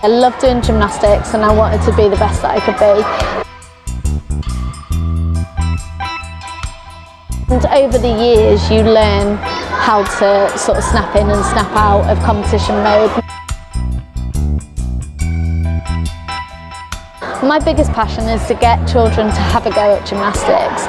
I loved doing gymnastics and I wanted to be the best that I could be. And over the years you learn how to sort of snap in and snap out of competition mode. My biggest passion is to get children to have a go at gymnastics.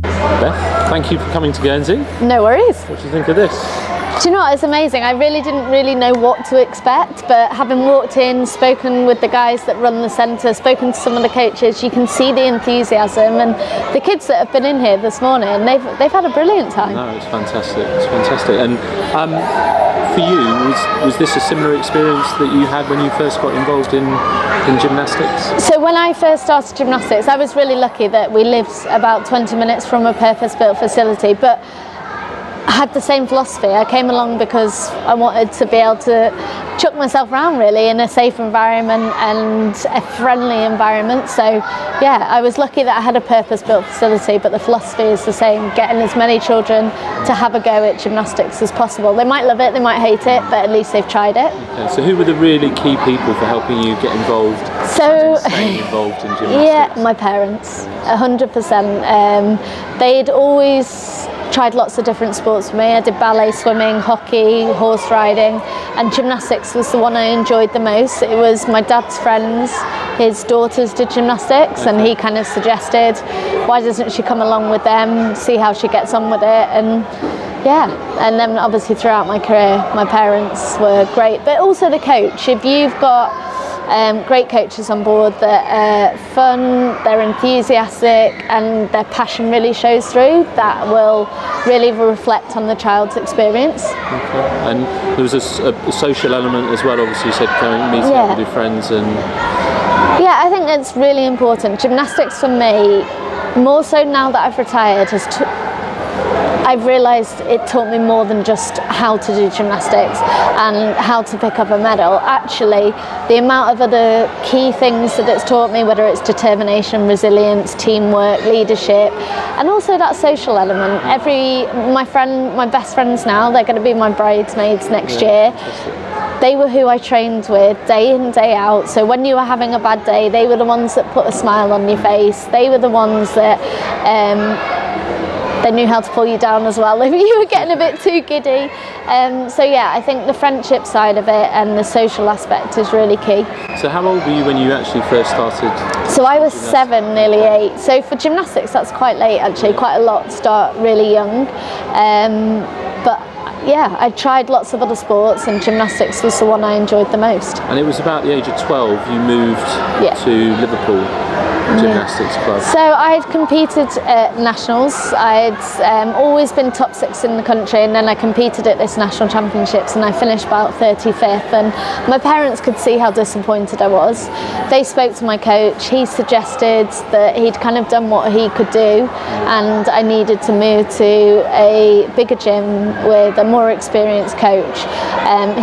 Beth, thank you for coming to Guernsey. No worries. What do you think of this? Do you know what, it's amazing. I really didn't know what to expect, but having walked in, spoken with the guys that run the centre, spoken to some of the coaches, you can see the enthusiasm, and the kids that have been in here this morning, they've had a brilliant time. No, it's fantastic. It's fantastic. And for you, was this a similar experience that you had when you first got involved in gymnastics? So when I first started gymnastics, I was really lucky that we lived about 20 minutes from a purpose-built facility, but I had the same philosophy. I came along because I wanted to be able to chuck myself around really in a safe environment and a friendly environment. So yeah, I was lucky that I had a purpose-built facility, but the philosophy is the same, getting as many children to have a go at gymnastics as possible. They might love it, they might hate it, but at least they've tried it. Okay, so who were the really key people for helping you get involved and staying involved in gymnastics? Yeah, my parents, 100%. They'd always tried lots of different sports with me. I did ballet, swimming, hockey, horse riding, and gymnastics was the one I enjoyed the most. It was my dad's friends, his daughters did gymnastics, and he kind of suggested, why doesn't she come along with them, see how she gets on with it, and yeah. And then obviously throughout my career, my parents were great, but also the coach. If you've got great coaches on board that are fun, they're enthusiastic, and their passion really shows through, that will really reflect on the child's experience. Okay. And there was a social element as well, obviously you said going meeting up with your friends and... Yeah, I think it's really important. Gymnastics for me, more so now that I've retired, I've realised it taught me more than just how to do gymnastics and how to pick up a medal. Actually, the amount of other key things that it's taught me, whether it's determination, resilience, teamwork, leadership, and also that social element. My best friends now, they're going to be my bridesmaids next year. They were who I trained with day in, day out. So when you were having a bad day, they were the ones that put a smile on your face. They were the ones that they knew how to pull you down as well if you were getting a bit too giddy. So yeah, I think the friendship side of it and the social aspect is really key. So how old were you when you actually first started? So I was 7, nearly 8. So for gymnastics, that's quite late actually. Quite a lot start really young. But yeah, I tried lots of other sports and gymnastics was the one I enjoyed the most. And it was about the age of 12 you moved to Liverpool Gymnastics Club. So I had competed at nationals. I'd always been top 6 in the country, and then I competed at this national championships and I finished about 35th, and my parents could see how disappointed I was. They spoke to my coach. He suggested that he'd kind of done what he could do and I needed to move to a bigger gym with a more experienced coach.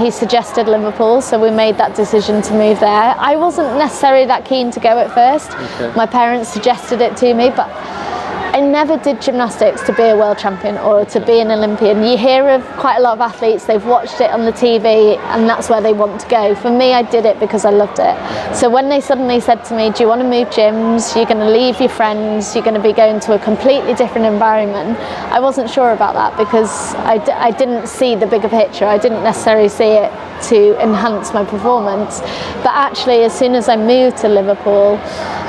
He suggested Liverpool, so we made that decision to move there. I wasn't necessarily that keen to go at first. Okay. My parents suggested it to me, but I never did gymnastics to be a world champion or to be an Olympian. You hear of quite a lot of athletes, they've watched it on the TV and that's where they want to go. For me, I did it because I loved it. So when they suddenly said to me, do you want to move gyms? You're going to leave your friends, you're going to be going to a completely different environment. I wasn't sure about that because I didn't see the bigger picture. I didn't necessarily see it to enhance my performance. But actually, as soon as I moved to Liverpool,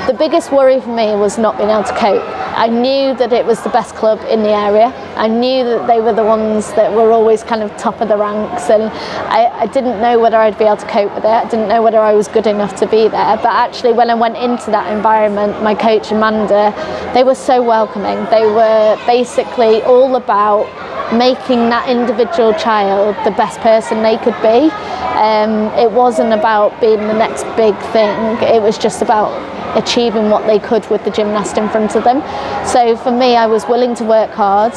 the biggest worry for me was not being able to cope. I knew that it was the best club in the area. I knew that they were the ones that were always kind of top of the ranks, and I didn't know whether I'd be able to cope with it. I didn't know whether I was good enough to be there. But actually, when I went into that environment, my coach Amanda, they were so welcoming. They were basically all about making that individual child the best person they could be. It wasn't about being the next big thing. It was just about achieving what they could with the gymnast in front of them. So for me, I was willing to work hard.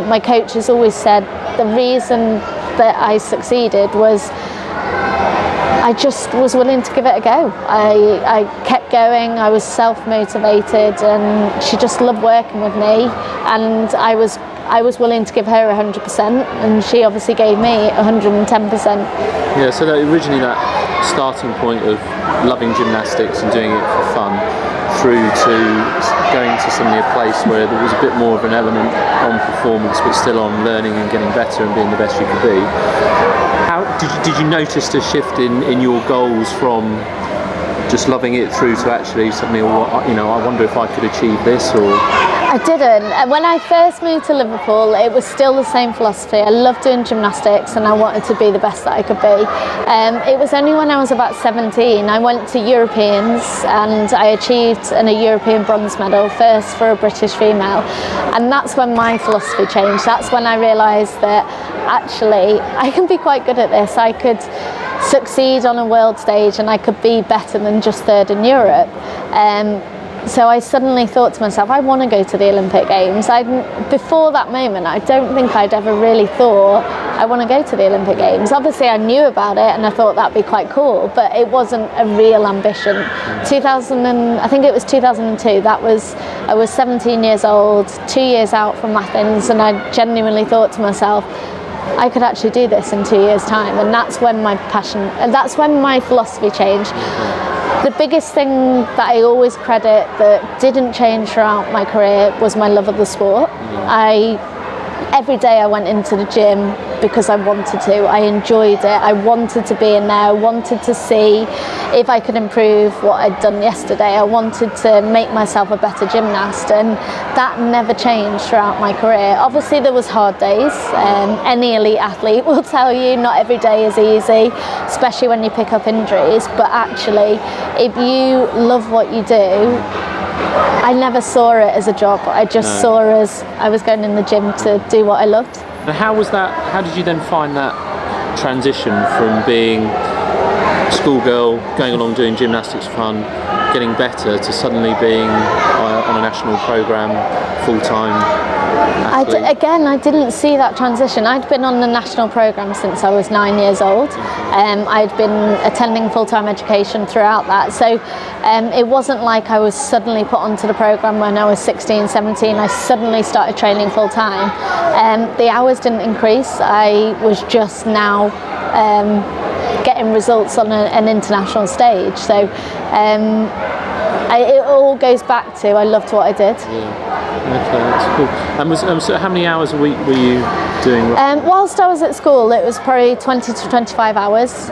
My coach has always said the reason that I succeeded was I just was willing to give it a go. I kept kept going. I was self-motivated, and she just loved working with me, and I was willing to give her 100%, and she obviously gave me 110%. Yeah, so that originally that starting point of loving gymnastics and doing it for fun, through to going to suddenly a place where there was a bit more of an element on performance, but still on learning and getting better and being the best you could be. How did you notice the shift in your goals from just loving it through to actually suddenly, I wonder if I could achieve this? Or I didn't. When I first moved to Liverpool, it was still the same philosophy. I loved doing gymnastics, and I wanted to be the best that I could be. It was only when I was about 17, I went to Europeans, and I achieved a European bronze medal, first for a British female. And that's when my philosophy changed. That's when I realised that actually I can be quite good at this. I could succeed on a world stage, and I could be better than just third in Europe. So I suddenly thought to myself, I want to go to the Olympic Games. Before that moment, I don't think I'd ever really thought I want to go to the Olympic Games. Obviously, I knew about it, and I thought that'd be quite cool, but it wasn't a real ambition. I think it was 2002. I was 17 years old, 2 years out from Athens, and I genuinely thought to myself, I could actually do this in 2 years' time, and that's when that's when my philosophy changed. The biggest thing that I always credit that didn't change throughout my career was my love of the sport. Every day I went into the gym because I wanted to. I enjoyed it. I wanted to be in there. I wanted to see if I could improve what I'd done yesterday. I wanted to make myself a better gymnast, and that never changed throughout my career. Obviously there was hard days. Any elite athlete will tell you not every day is easy, especially when you pick up injuries, but actually if you love what you do, I never saw it as a job. I just saw it as I was going in the gym to do what I loved. And how was that? How did you then find that transition from being a schoolgirl, going along doing gymnastics for fun, getting better, to suddenly being on a national programme, full-time athlete? I didn't see that transition. I'd been on the national programme since I was 9 years old. I'd been attending full-time education throughout that. So it wasn't like I was suddenly put onto the programme when I was 16, 17. I suddenly started training full-time. The hours didn't increase. I was just now getting results on an international stage. So it all goes back to I loved what I did. Okay, that's cool. And so how many hours a week were you doing? Whilst I was at school, it was probably 20 to 25 hours.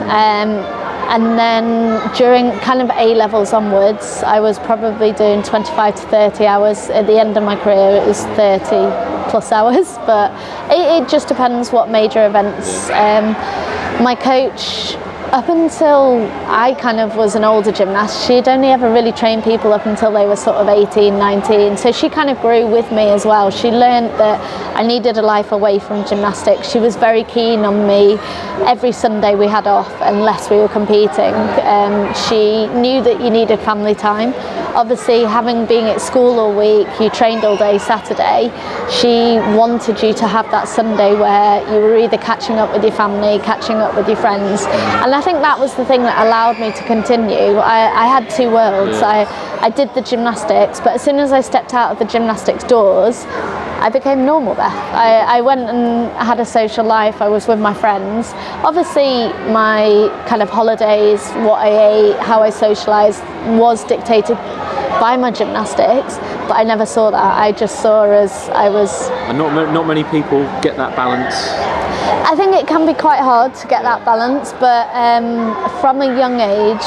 And then during kind of A levels onwards, I was probably doing 25 to 30 hours. At the end of my career, it was 30 plus hours, but it just depends what major events. My coach, up until I kind of was an older gymnast, she'd only ever really trained people up until they were sort of 18, 19. So she kind of grew with me as well. She learned that I needed a life away from gymnastics. She was very keen on me. Every Sunday we had off unless we were competing. She knew that you needed family time. Obviously, having been at school all week, you trained all day Saturday, she wanted you to have that Sunday where you were either catching up with your family, catching up with your friends. And I think that was the thing that allowed me to continue. I had two worlds. I did the gymnastics, but as soon as I stepped out of the gymnastics doors, I became normal Beth. I went and had a social life. I was with my friends. Obviously, my kind of holidays, what I ate, how I socialised was dictated by my gymnastics, but I never saw that. I just saw as I was... And not many people get that balance. I think it can be quite hard to get that balance, but from a young age,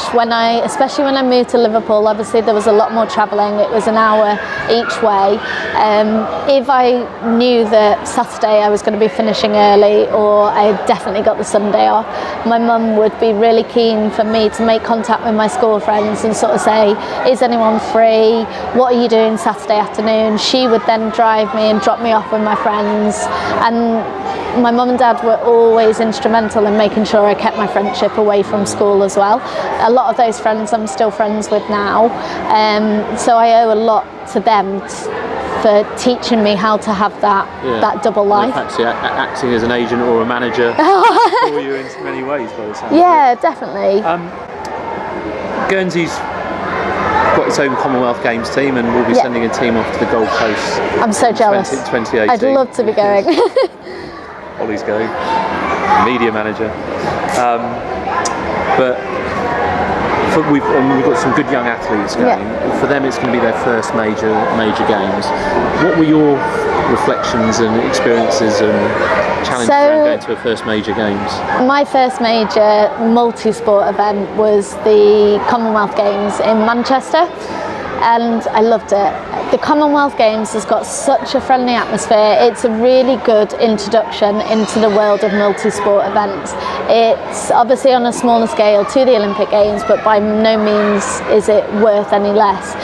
especially when I moved to Liverpool, obviously there was a lot more travelling. It was an hour each way. If I knew that Saturday I was going to be finishing early, or I had definitely got the Sunday off, my mum would be really keen for me to make contact with my school friends and sort of say, is anyone free? What are you doing Saturday afternoon? She would then drive me and drop me off with my friends. And my mum and dad were always instrumental in making sure I kept my friendship away from school as well. A lot of those friends I'm still friends with now, so I owe a lot to them for teaching me how to have that double life. Actually, acting as an agent or a manager for you in many ways by the sound of it. Definitely. Guernsey's got its own Commonwealth Games team, and we'll be sending a team off to the Gold Coast. I'm so jealous. 2018. I'd love to be going. Ollie's going, media manager. But we've got some good young athletes going. For them, it's going to be their first major games. What were your reflections and experiences and challenges around going to a first major games? My first major multi-sport event was the Commonwealth Games in Manchester, and I loved it. The Commonwealth Games has got such a friendly atmosphere. It's a really good introduction into the world of multi-sport events. It's obviously on a smaller scale to the Olympic Games, but by no means is it worth any less.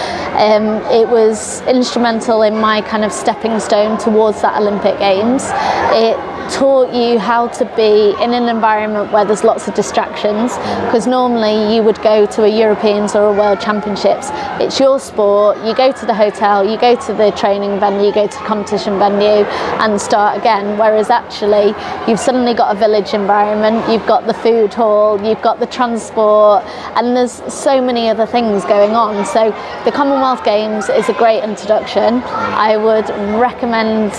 It was instrumental in my kind of stepping stone towards that Olympic Games. It taught you how to be in an environment where there's lots of distractions, because normally you would go to a Europeans or a World Championships. It's your sport, you go to the hotel, you go to the training venue, you go to the competition venue and start again, whereas actually you've suddenly got a village environment, you've got the food hall, you've got the transport, and there's so many other things going on. So the Commonwealth Games is a great introduction. I would recommend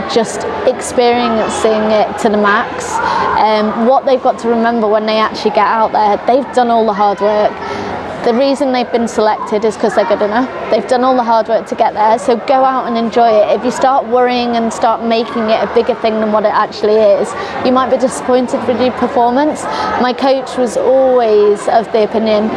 just experiencing it to the max. What they've got to remember when they actually get out there, they've done all the hard work. The reason they've been selected is because they're good enough. They've done all the hard work to get there, so go out and enjoy it. If you start worrying and start making it a bigger thing than what it actually is, you might be disappointed with your performance. My coach was always of the opinion,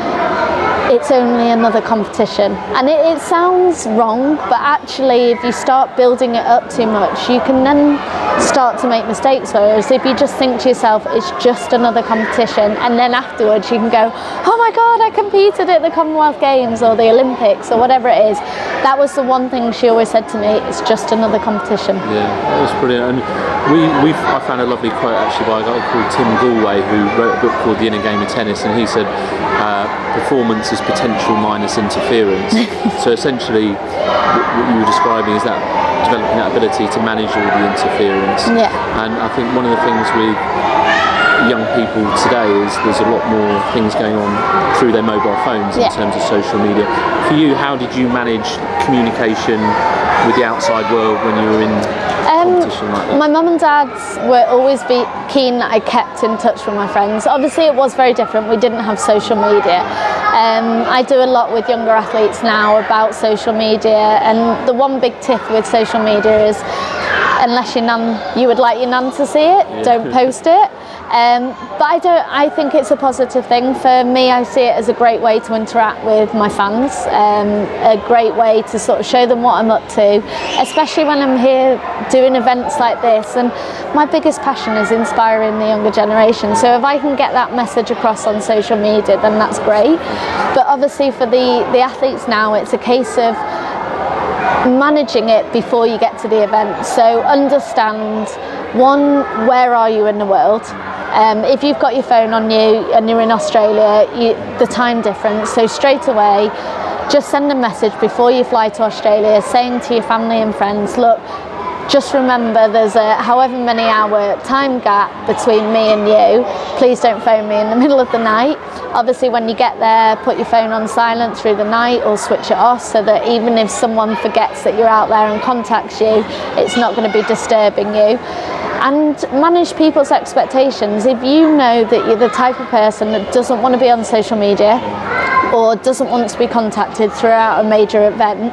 it's only another competition. And it sounds wrong, but actually if you start building it up too much, you can then start to make mistakes. Whereas if you just think to yourself, it's just another competition, and then afterwards you can go, oh my God, I competed at the Commonwealth Games or the Olympics or whatever it is. That was the one thing she always said to me, it's just another competition. Yeah, that was brilliant. And I found a lovely quote actually by a guy called Tim Galway, who wrote a book called The Inner Game of Tennis, and he said, performance is potential minus interference. So essentially what you were describing is that developing that ability to manage all the interference. And I think one of the things with young people today is there's a lot more things going on through their mobile phones in terms of social media. For you, how did you manage communication with the outside world when you were in competition like that? My mum and dad were always keen that I kept in touch with my friends. Obviously it was very different, we didn't have social media. I do a lot with younger athletes now about social media, and the one big tip with social media is unless you would like your nan to see it, don't post it. But I think it's a positive thing. For me, I see it as a great way to interact with my fans, a great way to sort of show them what I'm up to, especially when I'm here doing events like this. And my biggest passion is inspiring the younger generation. So if I can get that message across on social media, then that's great. But obviously for the athletes now, it's a case of managing it before you get to the event. So understand, one, where are you in the world? If you've got your phone on you and you're in Australia, the time difference, so straight away just send a message before you fly to Australia saying to your family and friends, look, just remember there's a however many hour time gap between me and you, please don't phone me in the middle of the night. Obviously when you get there, put your phone on silent through the night or switch it off, so that even if someone forgets that you're out there and contacts you, it's not going to be disturbing you. And manage people's expectations. If you know that you're the type of person that doesn't want to be on social media or doesn't want to be contacted throughout a major event,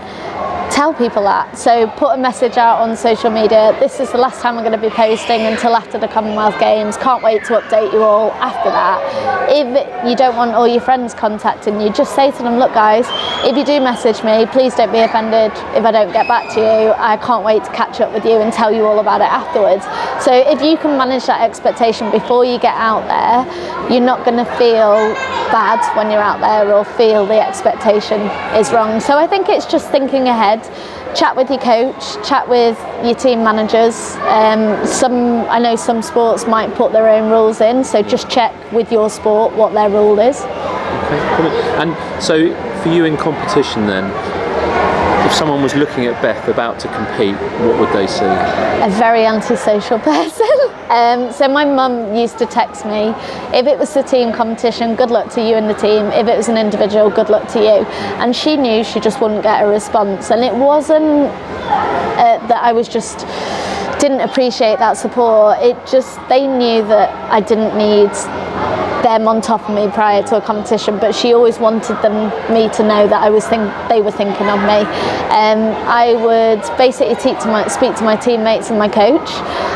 tell people that. So put a message out on social media, this is the last time I'm going to be posting until after the Commonwealth Games, can't wait to update you all after that. If you don't want all your friends contacting you, just say to them, look guys, if you do message me, please don't be offended if I don't get back to you. I can't wait to catch up with you and tell you all about it afterwards. So if you can manage that expectation before you get out there, you're not going to feel bad when you're out there or feel the expectation is wrong. So I think it's just thinking ahead. Chat with your coach, chat with your team managers. I know some sports might put their own rules in, so just check with your sport what their rule is. Okay, brilliant. And so for you in competition then, if someone was looking at Beth about to compete, what would they see? A very antisocial person. So my mum used to text me, if it was the team competition, good luck to you and the team. If it was an individual, good luck to you. And she knew she just wouldn't get a response. And it wasn't that I was just didn't appreciate that support. It just, they knew that I didn't need them on top of me prior to a competition, but she always wanted me to know that they were thinking of me. I would basically speak to my teammates and my coach.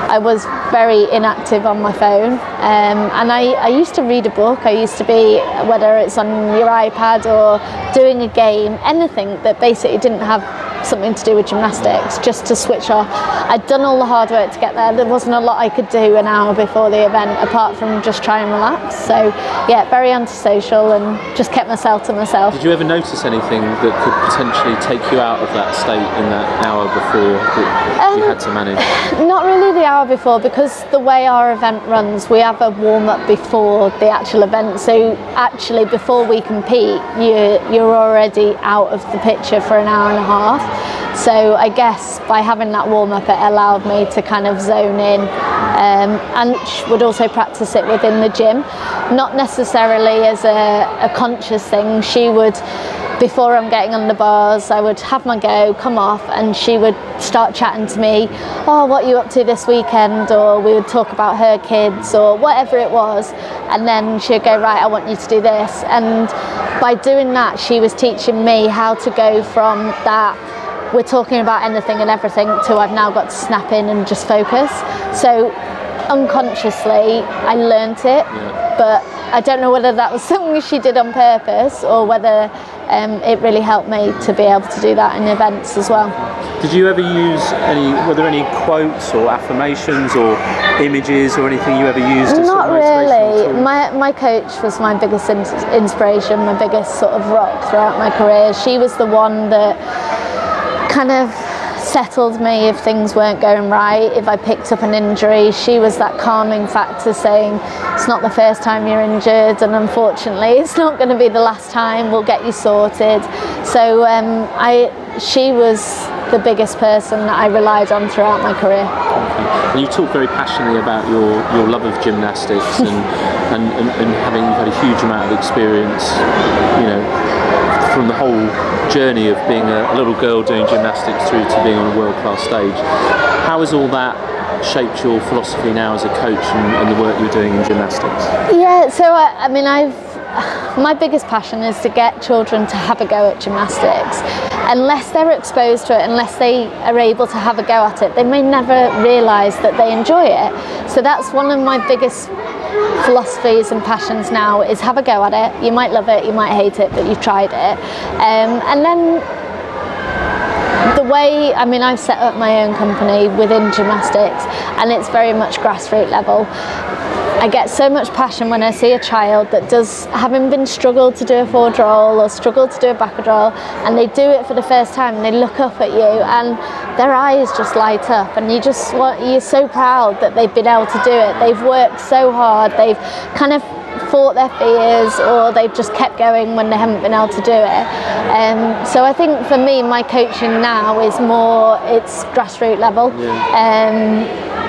I was very inactive on my phone, and I used to read a book. I used to be, whether it's on your iPad or doing a game, anything that basically didn't have something to do with gymnastics, just to switch off. I'd done all the hard work to get there. There wasn't a lot I could do an hour before the event apart from just try and relax. So yeah, very antisocial and just kept myself to myself. Did you ever notice anything that could potentially take you out of that state in that hour before that you had to manage? Not really the hour before, because the way our event runs, we have a warm-up before the actual event. So actually before we compete, you're already out of the picture for an hour and a half. So I guess by having that warm-up, it allowed me to kind of zone in, and would also practice it within the gym, not necessarily as a conscious thing. She would, before I'm getting on the bars, I would have my go, come off, and she would start chatting to me, oh, what are you up to this weekend? Or we would talk about her kids or whatever it was, and then she'd go, right, I want you to do this. And by doing that, she was teaching me how to go from that we're talking about anything and everything to I've now got to snap in and just focus. So unconsciously I learnt it, but I don't know whether that was something she did on purpose or whether it really helped me to be able to do that in events as well. Did you ever use were there any quotes or affirmations or images or anything you ever used? Not really. My coach was my biggest inspiration, my biggest sort of rock throughout my career. She was the one that kind of settled me if things weren't going right. If I picked up an injury, she was that calming factor, saying it's not the first time you're injured, and unfortunately it's not going to be the last time, we'll get you sorted. So she was the biggest person that I relied on throughout my career. And you talk very passionately about your love of gymnastics and having had a huge amount of experience, you know, from the whole journey of being a little girl doing gymnastics through to being on a world-class stage. How has all that shaped your philosophy now as a coach and the work you're doing in gymnastics? Yeah, so I mean, my biggest passion is to get children to have a go at gymnastics. Unless they're exposed to it, unless they are able to have a go at it, they may never realise that they enjoy it. So that's one of my biggest philosophies and passions now, is have a go at it. You might love it, you might hate it, but you've tried it. And then the way, I mean, I've set up my own company within gymnastics, and it's very much grassroots level. I get so much passion when I see a child that does, having been struggled to do a forward roll or struggled to do a backward roll, and they do it for the first time and they look up at you and their eyes just light up, and you're so proud that they've been able to do it. They've worked so hard, they've kind of fought their fears, or they've just kept going when they haven't been able to do it. So I think for me, my coaching now is more, it's grassroots level.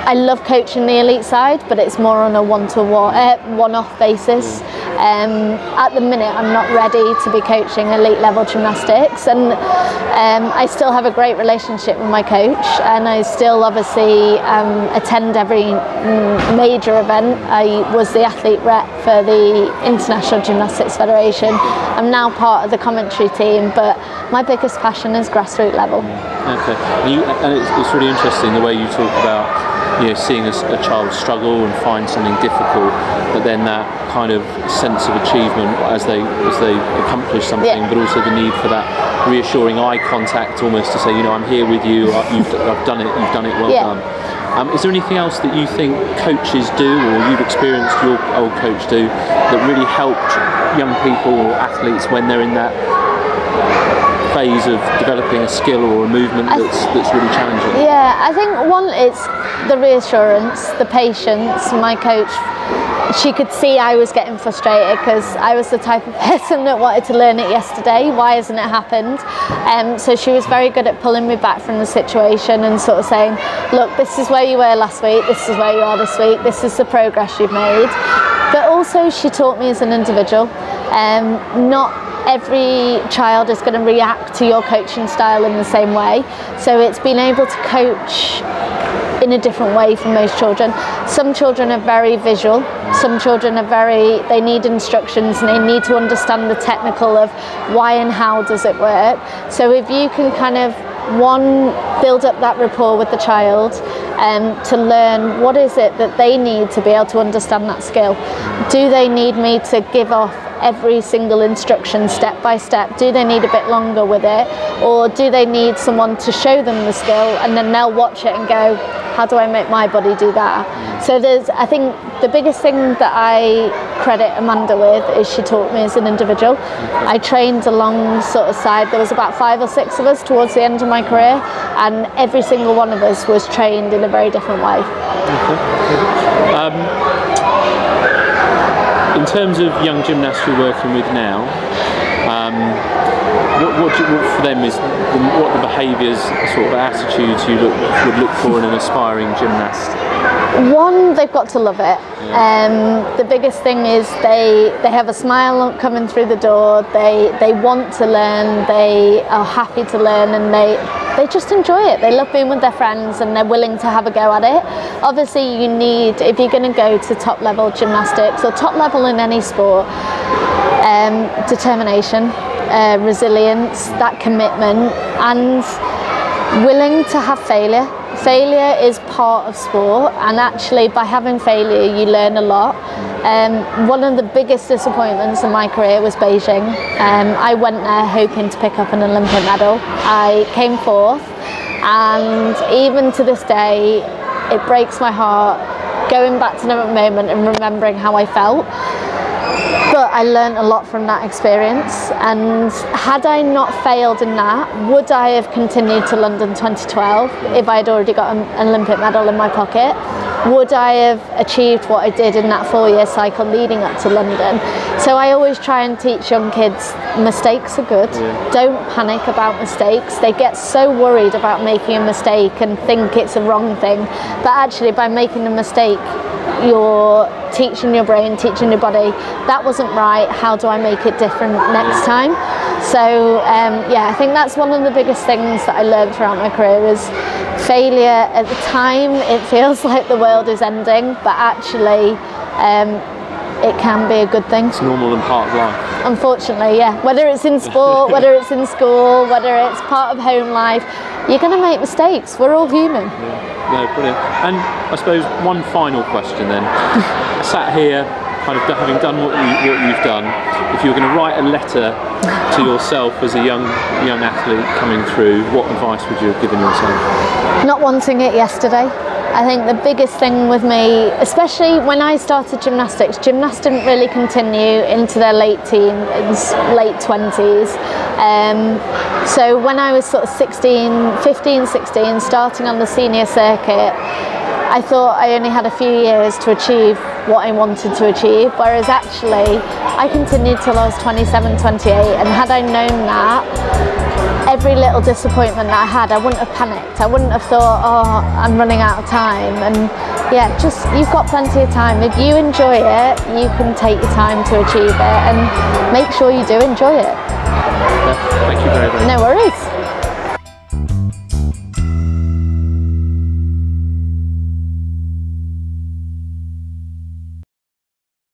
I love coaching the elite side, but it's more on a one-off basis. At the minute, I'm not ready to be coaching elite level gymnastics, and I still have a great relationship with my coach, and I still obviously attend every major event. I was the athlete rep for the International Gymnastics Federation. I'm now part of the commentary team, but my biggest passion is grassroots level. Okay, and it's really interesting the way you talk about, you know, seeing a child struggle and find something difficult, but then that kind of sense of achievement as they accomplish something, but also the need for that reassuring eye contact, almost to say, you know, I'm here with you, I've done it, you've done it, well done. Is there anything else that you think coaches do, or you've experienced your old coach do, that really helped young people or athletes when they're in that phase of developing a skill or a movement that's really challenging? Yeah, I think one, it's the reassurance, the patience. My coach she could see I was getting frustrated because I was the type of person that wanted to learn it yesterday. Why hasn't it happened? So she was very good at pulling me back from the situation and sort of saying, look, this is where you were last week, this is where you are this week, this is the progress you've made. But also she taught me as an individual. Not every child is going to react to your coaching style in the same way. So it's been able to coach in a different way from most children. Some children are very visual, some children are they need instructions and they need to understand the technical of why and how does it work. So if you can kind of, one, build up that rapport with the child to learn what is it that they need to be able to understand that skill. Do they need me to give off every single instruction step by step? Do they need a bit longer with it? Or do they need someone to show them the skill and then they'll watch it and go, how do I make my body do that? So I think the biggest thing that I credit Amanda with is she taught me as an individual. I trained alongside, there was about 5 or 6 of us towards the end of my career, and every single one of us was trained in a very different way. In terms of young gymnasts you're working with now, what for them is what the behaviours, sort of attitudes you would look for in an aspiring gymnast? One, they've got to love it. Yeah. The biggest thing is they have a smile coming through the door. They want to learn. They are happy to learn, and they just enjoy it. They love being with their friends and they're willing to have a go at it. Obviously you need, if you're going to go to top level gymnastics or top level in any sport, determination, resilience, that commitment, and willing to have failure. Failure is part of sport, and actually by having failure you learn a lot. One of the biggest disappointments in my career was Beijing. I went there hoping to pick up an Olympic medal. I came fourth, and even to this day it breaks my heart going back to that moment and remembering how I felt. But I learned a lot from that experience, and had I not failed in that, would I have continued to London 2012 if I had already got an Olympic medal in my pocket? Would I have achieved what I did in that 4-year cycle leading up to London? So I always try and teach young kids, mistakes are good. Yeah. Don't panic about mistakes. They get so worried about making a mistake and think it's a wrong thing, but actually by making a mistake you're teaching your brain, teaching your body, that wasn't right, how do I make it different next time? So yeah, I think that's one of the biggest things that I learned throughout my career is failure. At the time it feels like the world is ending, but actually it can be a good thing. It's normal and part of life. Unfortunately, yeah. Whether it's in sport, whether it's in school, whether it's part of home life, you're going to make mistakes. We're all human. Yeah. No, brilliant. And I suppose one final question then. Sat here, kind of having done what you've done, if you were going to write a letter to yourself as a young athlete coming through, what advice would you have given yourself? Not wanting it yesterday. I think the biggest thing with me, especially when I started gymnastics didn't really continue into their late teens, late 20s. So when I was sort of 15, 16, starting on the senior circuit, I thought I only had a few years to achieve what I wanted to achieve, whereas actually I continued till I was 27, 28, and had I known that, every little disappointment that I had, I wouldn't have panicked. I wouldn't have thought, oh, I'm running out of time. And yeah, just, you've got plenty of time. If you enjoy it, you can take your time to achieve it, and make sure you do enjoy it. Thank you very much. No worries.